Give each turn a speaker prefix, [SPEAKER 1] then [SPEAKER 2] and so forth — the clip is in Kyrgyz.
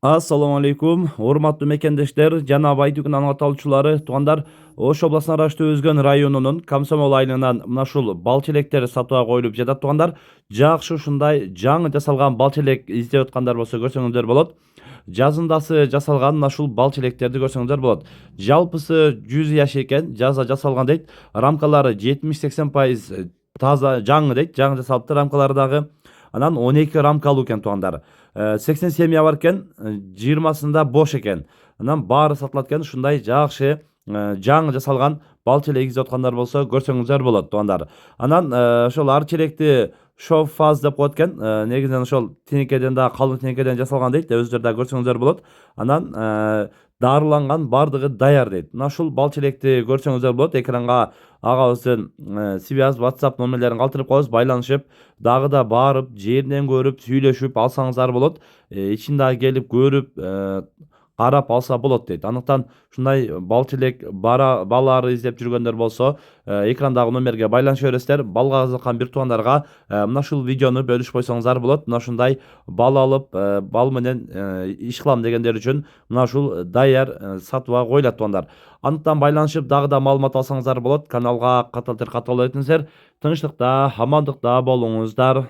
[SPEAKER 1] Assalamu alaikum, урматтуу мекендештер, жана Байтүгүн аңлаталчылары, туугандар. Ош областына караштуу Өзгөн районунун Комсомол айылынан мына ушул бал челектер сатууга коюлуп жатат, туугандар. Жакшы ушундай жаңы жасалган бал челек издеп аткандар болсо көрсөңүздөр болот. Жазындасы жасалган мына ушул бал челектерди көрсөңүздөр болот. Жалпысы 100 яш экен, жаза жасалган дейт. Рамкалары 70-80% таза жаңы дейт, жаңы жасалыпты рамкалары дагы. Анан 12 рамкалуу экен, туугандар. 80 семья бар экен, 20-сында бош экен. Анан баары сатылат экен, ушундай жакшы жаңы жасалган бал челек издеп аткандар болсо көрсөңүздөр болот, туугандар. Анан ошол ар челекти шов фаз деп коет экен. Негизинен ошол тенекеден да калың тенекеден жасалган дейт, өздөрү да көрсөңүздөр болот. Анан дарыланган, бардыгы даяр дейт. Мына ушул бал челекти көрсөңүздөр болот. Экранга агабыздын связь WhatsApp номерлерин калтырып коебуз, байланышып, дагы да барып, жеринен көрүп, сүйлөшүп алсаңыздар болот. Ичин дагы келип көрүп, карап алса болот дейт. Андыктан ушундай бал челек балары издеп жүргөндөр болсо, экрандагы номерге байланыша бересиздер. Балга кызыккан бир туугандарга мына ушул видеону бөлүшүп койсоңуздар болот. Мына ушундай бал алып, бал менен иш кылам дегендер үчүн мына ушул даяр сатууга коюлат, туугандар. Андыктан байланышып дагы да маалымат алсаңыздар болот. Каналга каталыктар катталып этиңиздер. Тынчтыкта, амандыкта болуңуздар.